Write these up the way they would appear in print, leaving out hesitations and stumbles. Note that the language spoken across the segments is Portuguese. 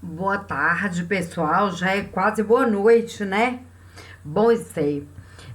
Boa tarde, pessoal. Já é quase boa noite, né? Bom, sei.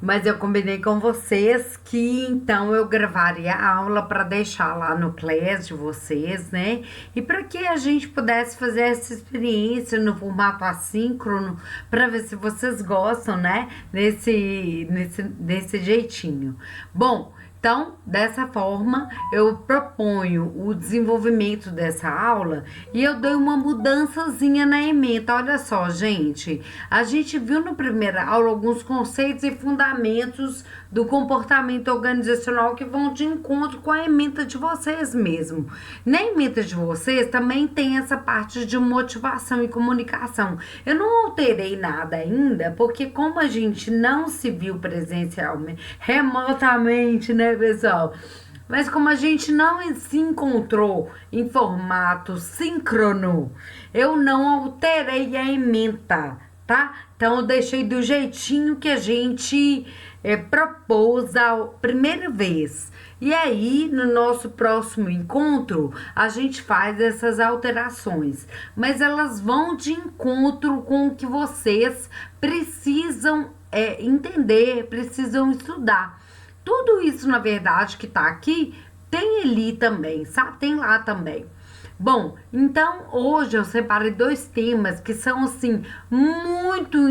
Mas eu combinei com vocês que então eu gravaria a aula para deixar lá no Class de vocês, né? E para que a gente pudesse fazer essa experiência no formato assíncrono, para ver se vocês gostam, né? Desse jeitinho. Bom, então, dessa forma, eu proponho o desenvolvimento dessa aula e eu dei uma mudançazinha na ementa. Olha só, gente, a gente viu na primeira aula alguns conceitos e fundamentos do comportamento organizacional que vão de encontro com a ementa de vocês mesmo. Na ementa de vocês também tem essa parte de motivação e comunicação. Eu não alterei nada ainda, porque como a gente não se viu presencialmente, remotamente, né, pessoal? Mas como a gente não se encontrou em formato síncrono, eu não alterei a ementa, tá? Então eu deixei do jeitinho que a gente propôs a primeira vez. E aí, no nosso próximo encontro, a gente faz essas alterações. Mas elas vão de encontro com o que vocês precisam entender, precisam estudar. Tudo isso, na verdade, que tá aqui, tem ali também, sabe? Tem lá também. Bom, então hoje eu separei dois temas que são assim muito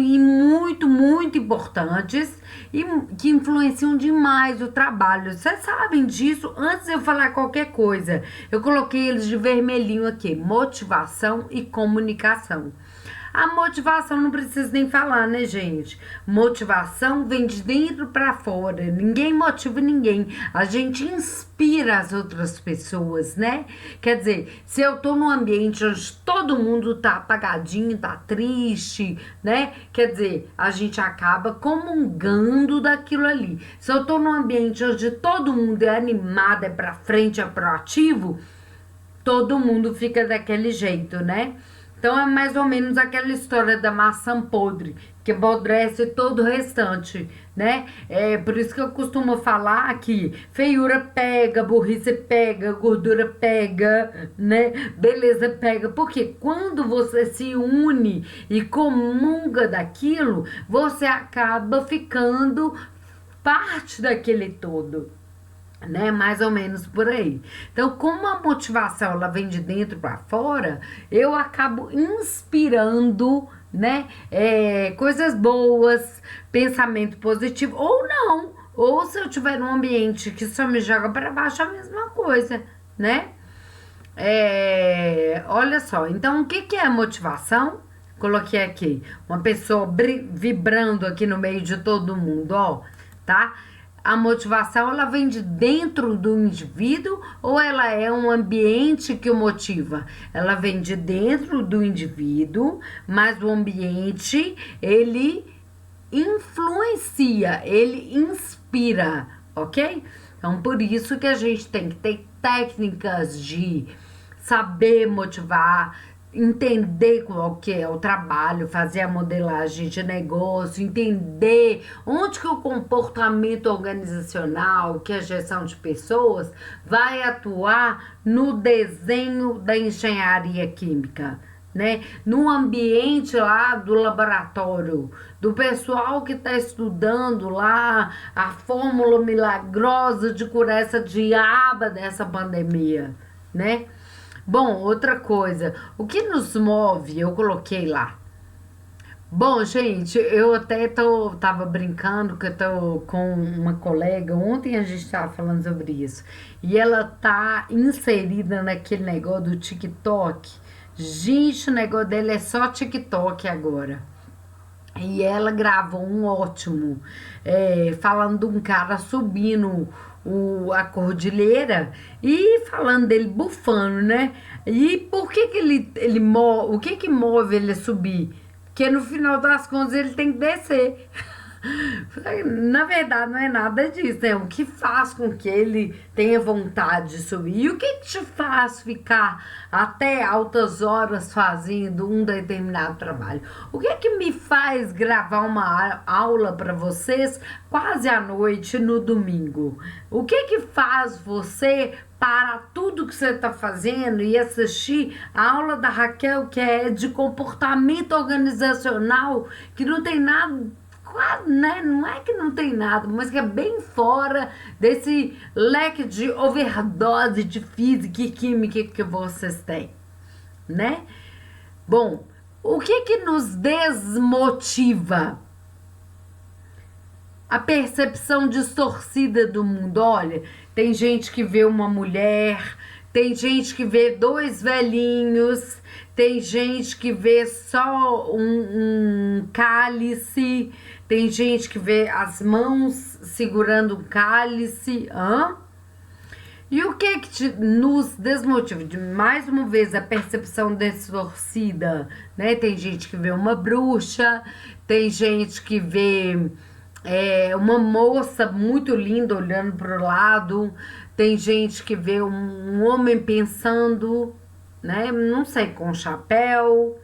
importantes e que influenciam demais o trabalho. Vocês sabem disso? Antes de eu falar qualquer coisa, eu coloquei eles de vermelhinho aqui: motivação e comunicação. A motivação não precisa nem falar, né, gente? Motivação vem de dentro para fora. Ninguém motiva ninguém. A gente inspira as outras pessoas, né? Quer dizer, se eu tô num ambiente onde todo mundo tá apagadinho, tá triste, né? Quer dizer, a gente acaba comungando daquilo ali. Se eu tô num ambiente onde todo mundo é animado, é pra frente, é proativo, todo mundo fica daquele jeito, né? Então é mais ou menos aquela história da maçã podre, que apodrece todo o restante, né? É por isso que eu costumo falar que feiura pega, burrice pega, gordura pega, né? Beleza pega. Porque quando você se une e comunga daquilo, você acaba ficando parte daquele todo, né? Mais ou menos por aí. Então, como a motivação ela vem de dentro para fora, eu acabo inspirando, né? Coisas boas, pensamento positivo ou não. Ou se eu tiver num ambiente que só me joga para baixo, é a mesma coisa, né? Olha só, então o que que é motivação? Coloquei aqui uma pessoa vibrando aqui no meio de todo mundo, ó, tá? A motivação ela vem de dentro do indivíduo ou ela é um ambiente que o motiva? Ela vem de dentro do indivíduo, mas o ambiente ele influencia, ele inspira, ok? Então por isso que a gente tem que ter técnicas de saber motivar, entender qual que é o trabalho, fazer a modelagem de negócio, entender onde que o comportamento organizacional, que é a gestão de pessoas, vai atuar no desenho da engenharia química, né? No ambiente lá do laboratório, do pessoal que está estudando lá a fórmula milagrosa de curar essa diaba dessa pandemia, né? Bom, outra coisa, o que nos move, eu coloquei lá. Bom, gente, eu até tava brincando que eu tô com uma colega, ontem a gente tava falando sobre isso, e ela tá inserida naquele negócio do TikTok. Gente, o negócio dele é só TikTok agora. E ela gravou um ótimo, falando de um cara subindo a cordilheira e falando dele bufando, né? E por que que o que que move ele a subir? Porque no final das contas ele tem que descer. Na verdade, não é nada disso, é o que faz com que ele tenha vontade de subir. E o que te faz ficar até altas horas fazendo um determinado trabalho? O que me faz gravar uma aula para vocês quase à noite no domingo? O que faz você parar tudo que você está fazendo e assistir a aula da Raquel, que é de comportamento organizacional, que não tem nada, né? Não é que não tem nada, mas que é bem fora desse leque de overdose de física e química que vocês têm, né? Bom, o que nos desmotiva? A percepção distorcida do mundo. Olha, tem gente que vê uma mulher, tem gente que vê dois velhinhos, tem gente que vê só um cálice, tem gente que vê as mãos segurando um cálice. E o que nos desmotiva? Mais uma vez, a percepção distorcida, né? Tem gente que vê uma bruxa, tem gente que vê uma moça muito linda olhando para o lado, tem gente que vê um homem pensando, né? Não sei, com chapéu.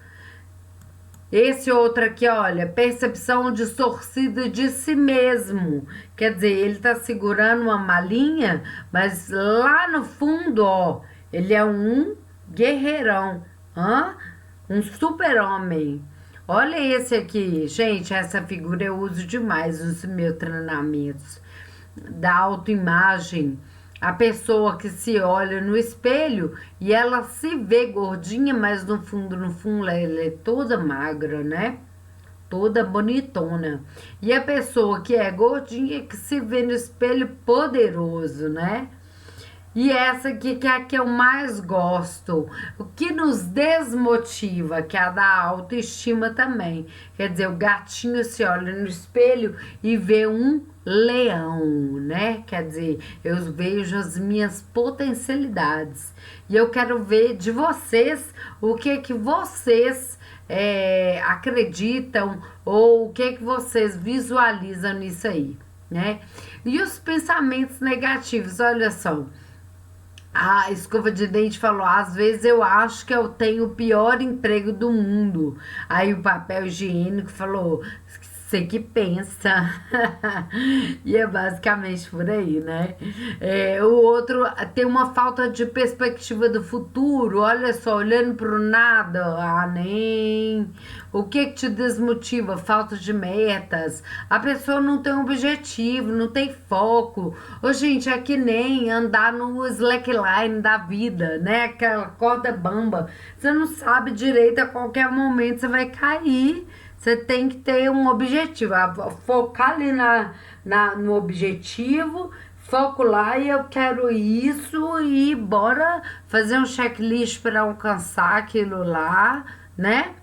Esse outro aqui, olha, percepção distorcida de si mesmo. Quer dizer, ele tá segurando uma malinha, mas lá no fundo, ó, ele é um guerreirão, um super-homem. Olha esse aqui, gente, essa figura eu uso demais nos meus treinamentos da autoimagem. A pessoa que se olha no espelho e ela se vê gordinha, mas no fundo, ela é toda magra, né? Toda bonitona. E a pessoa que é gordinha que se vê no espelho poderoso, né? E essa aqui que é a que eu mais gosto, o que nos desmotiva, que é a da autoestima também. Quer dizer, o gatinho se olha no espelho e vê um leão, né? Quer dizer, eu vejo as minhas potencialidades. E eu quero ver de vocês o que vocês acreditam ou o que vocês visualizam nisso aí, né? E os pensamentos negativos, olha só. A escova de dente falou, às vezes eu acho que eu tenho o pior emprego do mundo. Aí o papel higiênico falou, você que pensa. E é basicamente por aí, né? O outro tem uma falta de perspectiva do futuro. Olha só, olhando para o nada. Nem. O que te desmotiva? Falta de metas. A pessoa não tem objetivo, não tem foco. Ô, gente, é que nem andar no slackline da vida, né? Aquela corda bamba. Você não sabe direito, a qualquer momento você vai cair. Você tem que ter um objetivo, focar ali no objetivo, foco lá e eu quero isso e bora fazer um checklist para alcançar aquilo lá, né?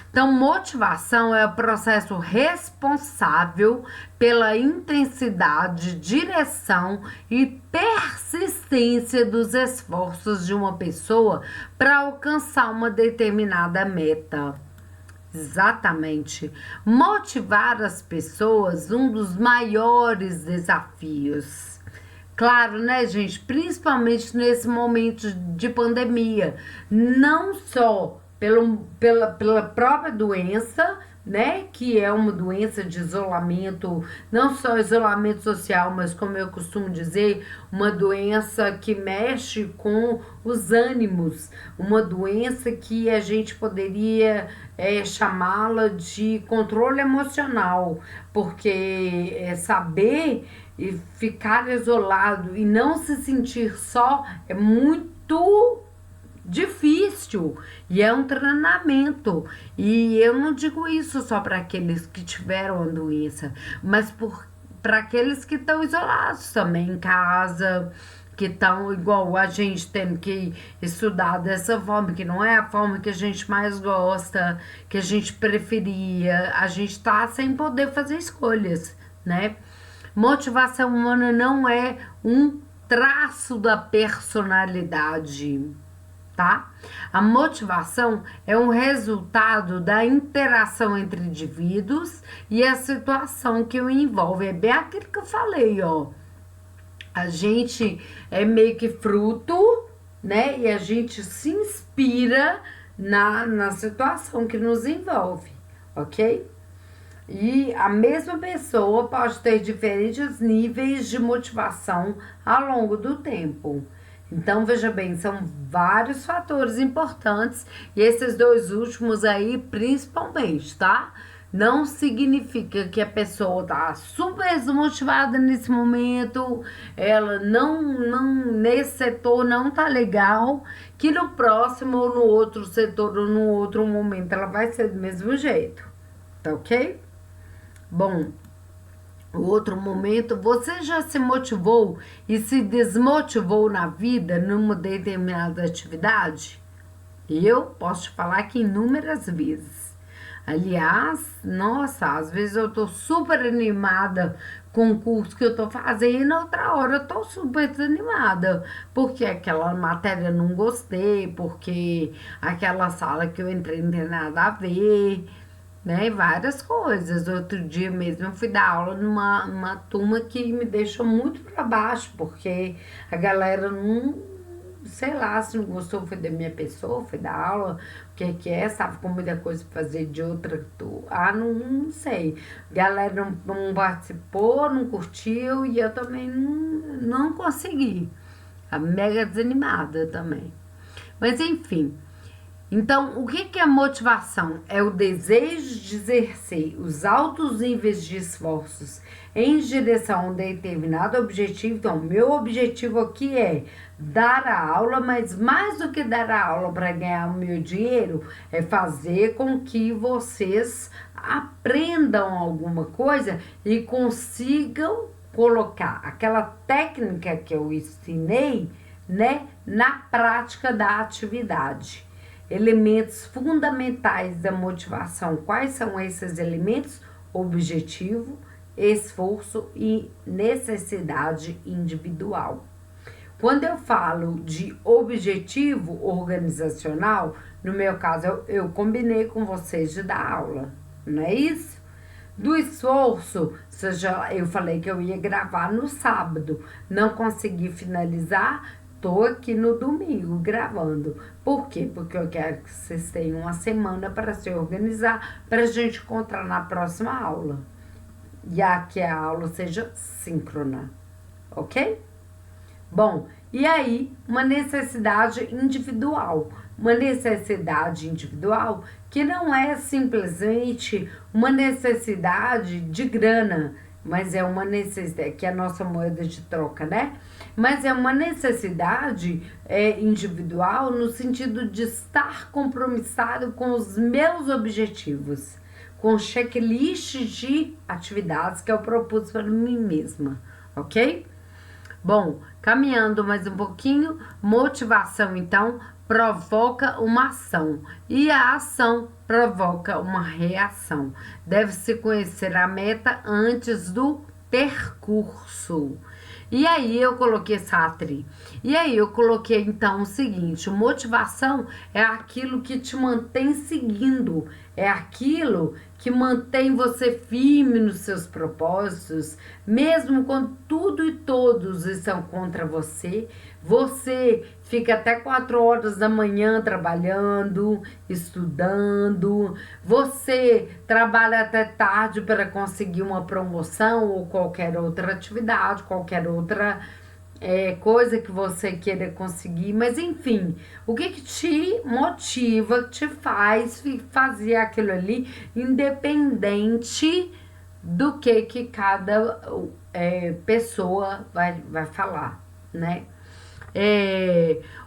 Então, motivação é o processo responsável pela intensidade, direção e persistência dos esforços de uma pessoa para alcançar uma determinada meta. Exatamente. Motivar as pessoas, um dos maiores desafios. Claro, né, gente? Principalmente nesse momento de pandemia. Não só pela própria doença, né? Que é uma doença de isolamento, não só isolamento social, mas como eu costumo dizer, uma doença que mexe com os ânimos, uma doença que a gente poderia chamá-la de controle emocional, porque saber e ficar isolado e não se sentir só é muito difícil e é um treinamento. E eu não digo isso só para aqueles que tiveram a doença, mas para aqueles que estão isolados também em casa, que estão igual a gente tendo que estudar dessa forma, que não é a forma que a gente mais gosta, que a gente preferia, a gente tá sem poder fazer escolhas, né? Motivação humana não é um traço da personalidade. tá? A motivação é um resultado da interação entre indivíduos e a situação que o envolve. É bem aquilo que eu falei, ó. A gente é meio que fruto, né? E a gente se inspira na situação que nos envolve, ok? E a mesma pessoa pode ter diferentes níveis de motivação ao longo do tempo. Então, veja bem, são vários fatores importantes e esses dois últimos aí, principalmente, tá? Não significa que a pessoa tá super desmotivada nesse momento, ela nesse setor não tá legal, que no próximo ou no outro setor ou no outro momento ela vai ser do mesmo jeito, tá ok? Bom, o outro momento, você já se motivou e se desmotivou na vida numa determinada atividade? Eu posso te falar que inúmeras vezes. Aliás, nossa, às vezes eu tô super animada com o curso que eu tô fazendo, outra hora eu tô super desanimada, porque aquela matéria eu não gostei, porque aquela sala que eu entrei não tem nada a ver, né? Várias coisas. Outro dia mesmo eu fui dar aula numa turma que me deixou muito para baixo, porque a galera não, sei lá, se não gostou foi da minha pessoa, foi da aula, o que que é, estava com muita coisa para fazer de outra turma. Ah, não sei. A galera não participou, não curtiu e eu também não consegui. A mega desanimada também. Mas enfim. Então, o que é motivação? É o desejo de exercer os altos níveis de esforços em direção a um determinado objetivo. Então, meu objetivo aqui é dar a aula, mas mais do que dar a aula para ganhar o meu dinheiro, é fazer com que vocês aprendam alguma coisa e consigam colocar aquela técnica que eu ensinei, né, na prática da atividade. Elementos fundamentais da motivação. Quais são esses elementos? Objetivo, esforço e necessidade individual. Quando eu falo de objetivo organizacional, no meu caso, eu combinei com vocês de dar aula, não é isso? Do esforço, eu falei que eu ia gravar no sábado, não consegui finalizar. Tô aqui no domingo gravando. Por quê? Porque eu quero que vocês tenham uma semana para se organizar, para a gente encontrar na próxima aula. E que a aula seja síncrona, ok? Bom, e aí, uma necessidade individual. Uma necessidade individual que não é simplesmente uma necessidade de grana, mas é uma necessidade, que é a nossa moeda de troca, né? Mas é uma necessidade individual no sentido de estar compromissado com os meus objetivos, com checklist de atividades que eu propus para mim mesma, ok? Bom, caminhando mais um pouquinho, motivação, então, provoca uma ação e a ação provoca uma reação. Deve-se conhecer a meta antes do percurso. E aí eu coloquei Sartre. E aí eu coloquei então o seguinte: motivação é aquilo que te mantém seguindo, é aquilo que mantém você firme nos seus propósitos, mesmo quando tudo e todos estão contra você. Você fica até 4 horas da manhã trabalhando, estudando, você trabalha até tarde para conseguir uma promoção ou qualquer outra atividade, qualquer outra coisa que você queira conseguir, mas enfim, o que te motiva, te faz fazer aquilo ali, independente do que cada pessoa vai falar, né?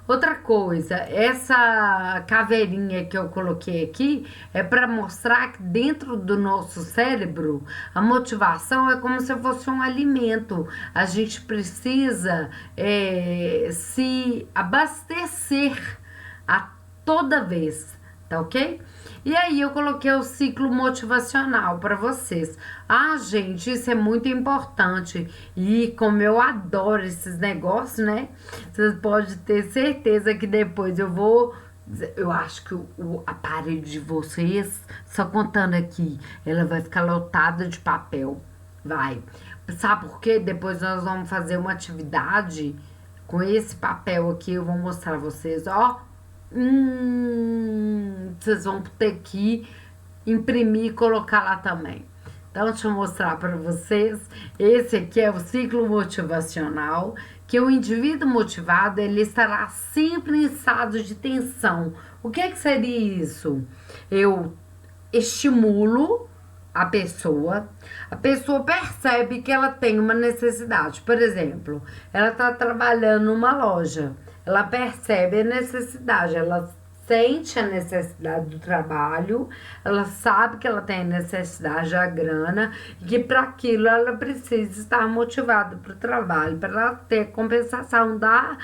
Outra coisa, essa caveirinha que eu coloquei aqui é para mostrar que dentro do nosso cérebro a motivação é como se fosse um alimento. A gente precisa se abastecer a toda vez, tá ok? E aí eu coloquei o ciclo motivacional para vocês. Ah, gente, isso é muito importante. E como eu adoro esses negócios, né? Vocês podem ter certeza que depois eu acho que a parede de vocês, só contando aqui, ela vai ficar lotada de papel. Vai. Sabe por quê? Depois nós vamos fazer uma atividade com esse papel aqui. Eu vou mostrar a vocês, ó. Vocês vão ter que imprimir e colocar lá também. Então, deixa eu mostrar para vocês. Esse aqui é o ciclo motivacional, que o indivíduo motivado, ele estará sempre em estado de tensão. O que seria isso? Eu estimulo a pessoa percebe que ela tem uma necessidade. Por exemplo, ela está trabalhando numa loja, ela percebe a necessidade, ela sente a necessidade do trabalho, ela sabe que ela tem a necessidade da grana e que para aquilo ela precisa estar motivada para o trabalho, para ela ter compensação da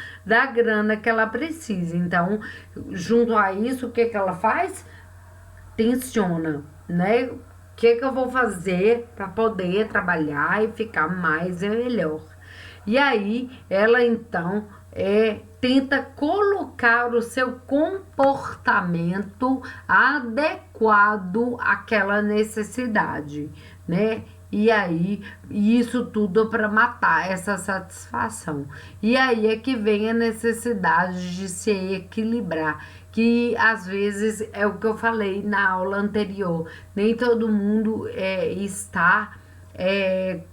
grana que ela precisa. Então, junto a isso, o que ela faz? Tensiona, né? O que eu vou fazer para poder trabalhar e ficar mais e melhor? E aí, ela então tenta colocar o seu comportamento adequado àquela necessidade, né? E aí, isso tudo para matar essa satisfação. E aí é que vem a necessidade de se equilibrar, que às vezes é o que eu falei na aula anterior. Nem todo mundo está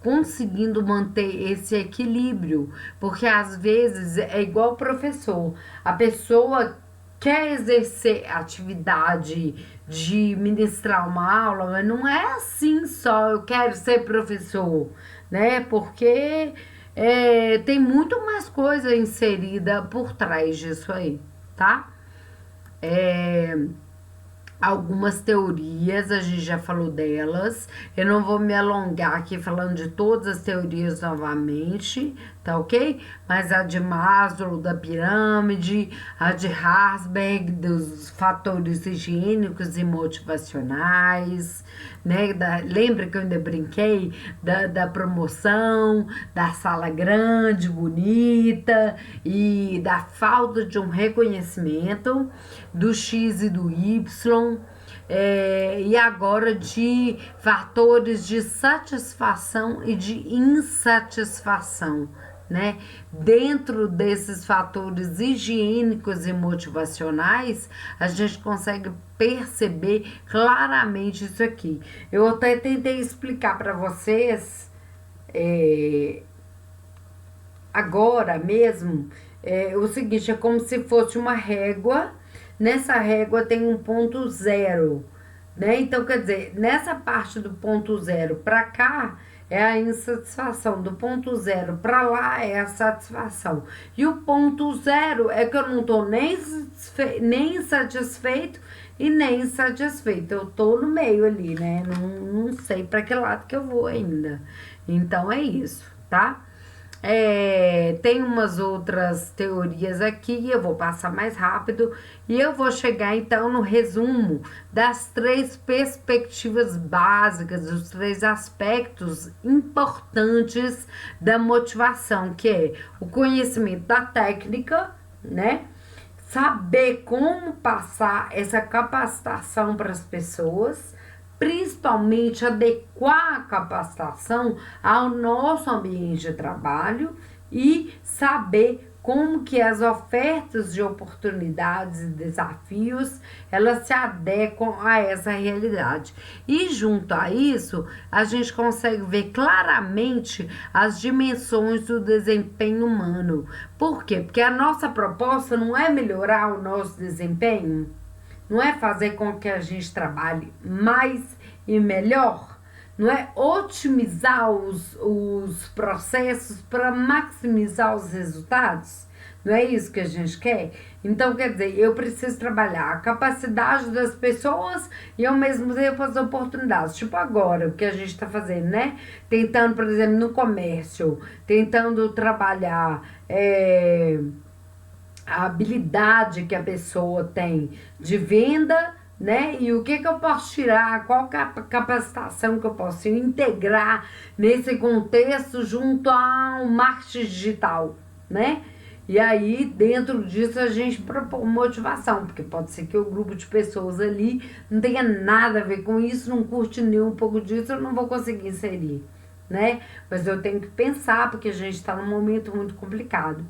conseguindo manter esse equilíbrio, porque às vezes é igual o professor, a pessoa quer exercer atividade de ministrar uma aula, mas não é assim só, eu quero ser professor, né? Porque tem muito mais coisa inserida por trás disso aí, tá? Algumas teorias, a gente já falou delas. Eu não vou me alongar aqui falando de todas as teorias novamente, tá ok? Mas a de Maslow, da pirâmide, a de Herzberg, dos fatores higiênicos e motivacionais, né? Lembra que eu ainda brinquei da promoção, da sala grande, bonita, e da falta de um reconhecimento, do X e do Y. E agora de fatores de satisfação e de insatisfação, né? Dentro desses fatores higiênicos e motivacionais, a gente consegue perceber claramente isso aqui. Eu até tentei explicar para vocês agora mesmo o seguinte: é como se fosse uma régua. Nessa régua tem um ponto zero, né? Então, quer dizer, nessa parte do ponto zero para cá é a insatisfação, do ponto zero para lá é a satisfação. E o ponto zero é que eu não tô nem insatisfeito e nem insatisfeito. Eu tô no meio ali, né? Não sei para que lado que eu vou ainda. Então é isso, tá? Tem umas outras teorias aqui, eu vou passar mais rápido e eu vou chegar então no resumo das 3 perspectivas básicas, dos 3 aspectos importantes da motivação, que é o conhecimento da técnica, né? Saber como passar essa capacitação para as pessoas, principalmente adequar a capacitação ao nosso ambiente de trabalho e saber como que as ofertas de oportunidades e desafios, elas se adequam a essa realidade. E junto a isso, a gente consegue ver claramente as dimensões do desempenho humano. Por quê? Porque a nossa proposta não é melhorar o nosso desempenho, não é fazer com que a gente trabalhe mais e melhor, não é otimizar os processos para maximizar os resultados. Não é isso que a gente quer? Então, quer dizer, eu preciso trabalhar a capacidade das pessoas e ao mesmo tempo as oportunidades. Tipo agora, o que a gente está fazendo, né? Tentando, por exemplo, no comércio, tentando trabalhar a habilidade que a pessoa tem de venda né? E o que eu posso tirar, qual capacitação que eu posso integrar nesse contexto junto ao marketing digital, né? E aí, dentro disso, a gente propõe motivação, porque pode ser que o grupo de pessoas ali não tenha nada a ver com isso, não curte nem um pouco disso, eu não vou conseguir inserir, né? Mas eu tenho que pensar, porque a gente está num momento muito complicado.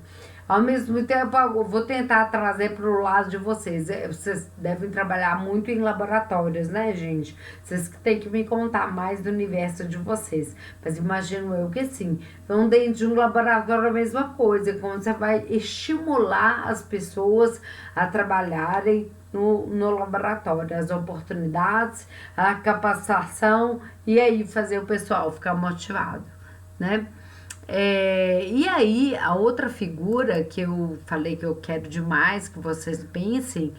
Ao mesmo tempo, eu vou tentar trazer para o lado de vocês. Vocês devem trabalhar muito em laboratórios, né, gente? Vocês que têm que me contar mais do universo de vocês. Mas imagino eu que sim. Então, dentro de um laboratório, a mesma coisa. Quando você vai estimular as pessoas a trabalharem no laboratório, as oportunidades, a capacitação e aí fazer o pessoal ficar motivado, né? E aí, a outra figura que eu falei que eu quero demais que vocês pensem,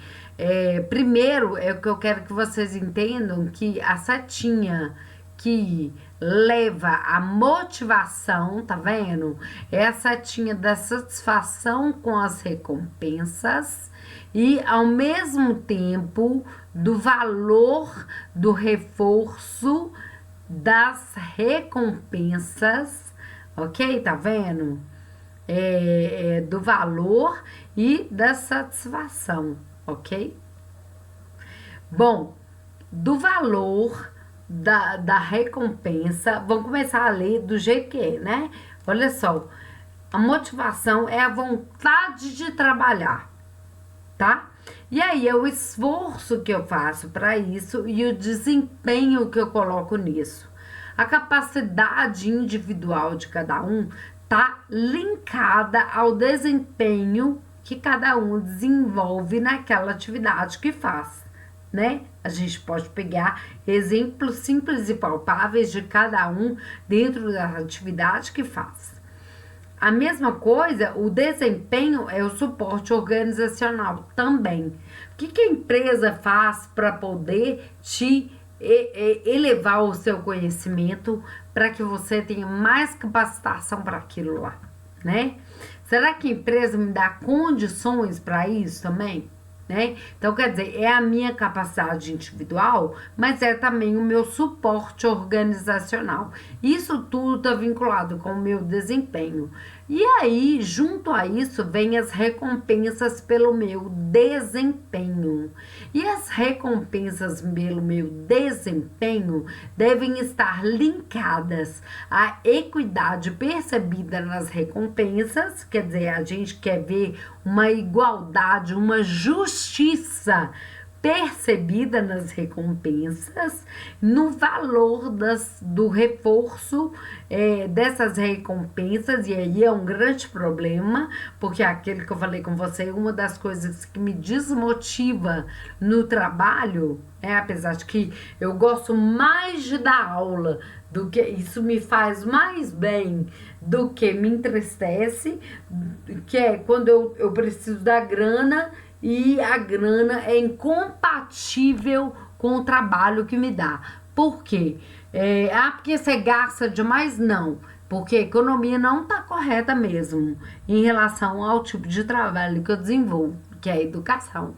primeiro é o que eu quero que vocês entendam que a setinha que leva a motivação, tá vendo? É a setinha da satisfação com as recompensas e, ao mesmo tempo, do valor do reforço das recompensas, ok? Tá vendo? Do valor e da satisfação, ok? Bom, do valor da recompensa, vamos começar a ler do jeito que é, né? Olha só, a motivação é a vontade de trabalhar, tá? E aí é o esforço que eu faço para isso e o desempenho que eu coloco nisso. A capacidade individual de cada um tá linkada ao desempenho que cada um desenvolve naquela atividade que faz, né? A gente pode pegar exemplos simples e palpáveis de cada um dentro da atividade que faz. A mesma coisa, o desempenho é o suporte organizacional também. O que a empresa faz para poder te elevar o seu conhecimento para que você tenha mais capacitação para aquilo lá, né? Será que a empresa me dá condições para isso também? Né? Então, quer dizer, é a minha capacidade individual, mas é também o meu suporte organizacional. Isso tudo está vinculado com o meu desempenho. E aí, junto a isso, vem as recompensas pelo meu desempenho. E as recompensas pelo meu desempenho devem estar linkadas à equidade percebida nas recompensas, quer dizer, a gente quer ver uma igualdade, uma justiça percebida nas recompensas, no valor do reforço dessas recompensas, e aí é um grande problema, porque aquele que eu falei com você, uma das coisas que me desmotiva no trabalho, apesar de que eu gosto mais de dar aula, do que isso me faz mais bem do que me entristece, que é quando eu preciso da grana e a grana é incompatível com o trabalho que me dá. Por quê? Porque você gasta demais? Não. Porque a economia não está correta mesmo em relação ao tipo de trabalho que eu desenvolvo, que é a educação.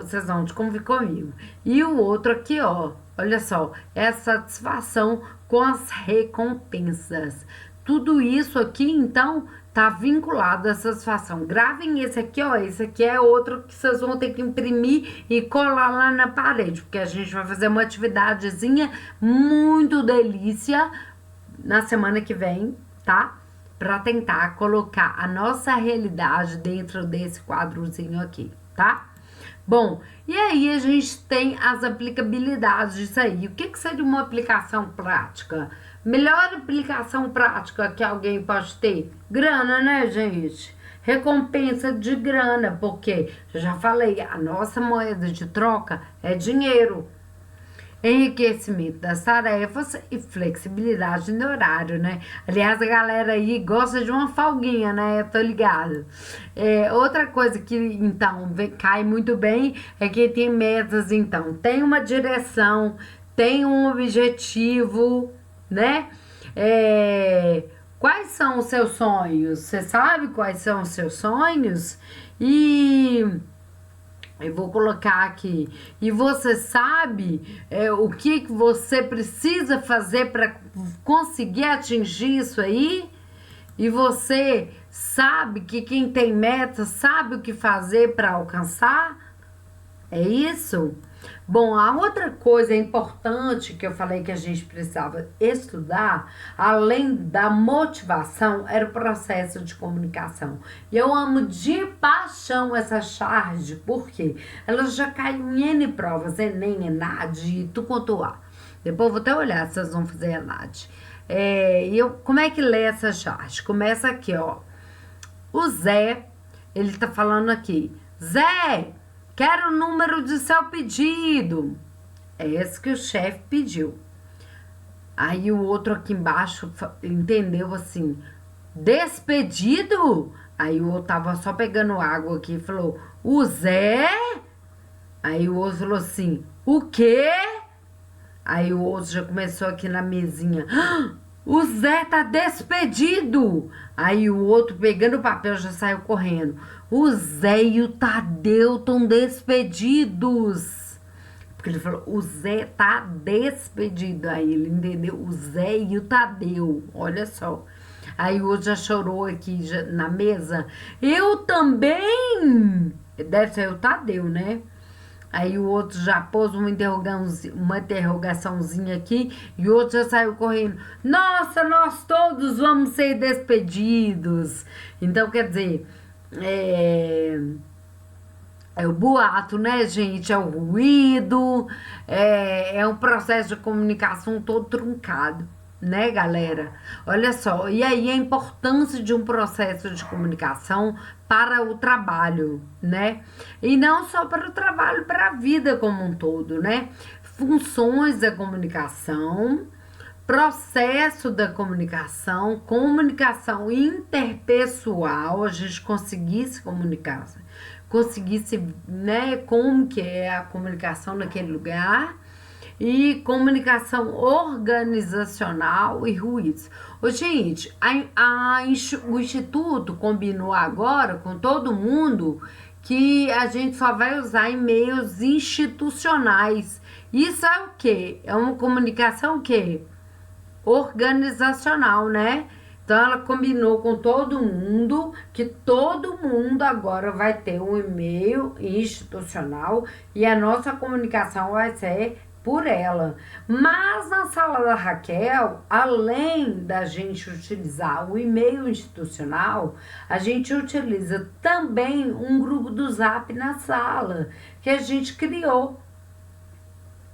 Vocês vão convir comigo. E o outro aqui, ó, olha só, é a satisfação com as recompensas. Tudo isso aqui, então, tá vinculado à satisfação. Gravem esse aqui, ó. Esse aqui é outro que vocês vão ter que imprimir e colar lá na parede, porque a gente vai fazer uma atividadezinha muito delícia na semana que vem, tá? Para tentar colocar a nossa realidade dentro desse quadrozinho aqui, tá? Bom, e aí a gente tem as aplicabilidades disso aí. O que seria uma aplicação prática? Melhor aplicação prática que alguém pode ter? Grana, né, gente? Recompensa de grana, porque, eu já falei, a nossa moeda de troca é dinheiro. Enriquecimento das tarefas e flexibilidade no horário, né? Aliás, a galera aí gosta de uma folguinha, né? Eu tô ligado. Outra coisa que, então, cai muito bem é que tem metas, então. Tem uma direção, tem um objetivo, né? Quais são os seus sonhos? Você sabe quais são os seus sonhos? E Eu vou colocar aqui. E você sabe o que você precisa fazer para conseguir atingir isso aí? E você sabe que quem tem meta sabe o que fazer para alcançar? É isso? Bom, a outra coisa importante que eu falei que a gente precisava estudar, além da motivação, era o processo de comunicação. E eu amo de paixão essa charge, porque ela já caiu em N provas, Enem, ENAD, tu quanto lá. Depois eu vou até olhar se vocês vão fazer ENAD. Como é que lê essa charge? Começa aqui, ó. O Zé, ele tá falando aqui. Zé, quero o número de seu pedido. É esse que o chefe pediu. Aí o outro aqui embaixo entendeu assim, despedido? Aí o outro tava só pegando água aqui e falou, o Zé? Aí o outro falou assim, o quê? Aí o outro já começou aqui na mesinha, o Zé tá despedido. Aí o outro, pegando o papel, já saiu correndo. O Zé e o Tadeu estão despedidos. Porque ele falou, o Zé tá despedido. Aí ele entendeu, o Zé e o Tadeu. Olha só. Aí o outro já chorou aqui na mesa. Eu também. Deve ser o Tadeu, né? Aí o outro já pôs uma interrogaçãozinha aqui e o outro já saiu correndo. Nossa, nós todos vamos ser despedidos. Então, quer dizer, é o boato, né, gente? É o ruído, é um processo de comunicação todo truncado, né, galera? Olha só, e aí a importância de um processo de comunicação para o trabalho, né? E não só para o trabalho, para a vida como um todo, né? Funções da comunicação, processo da comunicação, comunicação interpessoal, a gente conseguir se comunicar, conseguisse, né, como que é a comunicação naquele lugar, e comunicação organizacional e ruídos. Ô, gente, o Instituto combinou agora com todo mundo que a gente só vai usar e-mails institucionais. Isso é o quê? É uma comunicação o quê? Organizacional, né? Então ela combinou com todo mundo que todo mundo agora vai ter um e-mail institucional e a nossa comunicação vai ser por ela. Mas na sala da Raquel, além da gente utilizar o e-mail institucional, a gente utiliza também um grupo do Zap na sala, que a gente criou,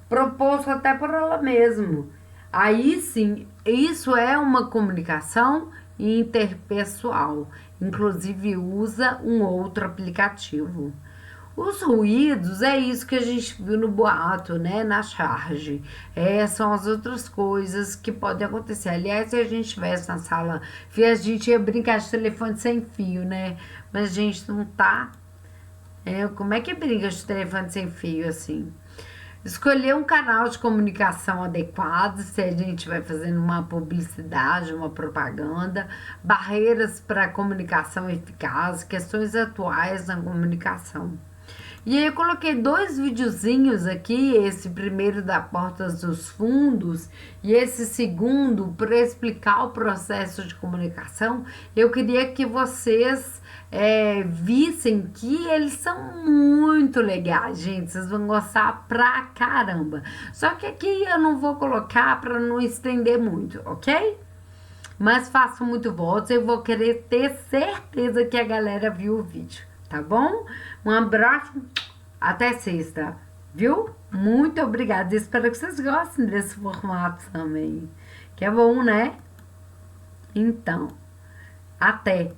proposto até por ela mesma. Aí sim, isso é uma comunicação interpessoal, inclusive usa um outro aplicativo. Os ruídos é isso que a gente viu no boato, né, na charge. São as outras coisas que podem acontecer. Aliás, se a gente estivesse na sala, a gente ia brincar de telefone sem fio, né? Mas a gente não tá. Como é que brinca de telefone sem fio assim? Escolher um canal de comunicação adequado, se a gente vai fazendo uma publicidade, uma propaganda, barreiras para comunicação eficaz, questões atuais na comunicação. E aí eu coloquei 2 videozinhos aqui, esse primeiro da Portas dos Fundos e esse segundo para explicar o processo de comunicação. Eu queria que vocês vissem que eles são muito legais, gente. Vocês vão gostar pra caramba. Só que aqui eu não vou colocar para não estender muito, ok? Mas faço muito votos, eu vou querer ter certeza que a galera viu o vídeo, tá bom? Um abraço, até sexta, viu? Muito obrigada, espero que vocês gostem desse formato também, que é bom, né? Então, até!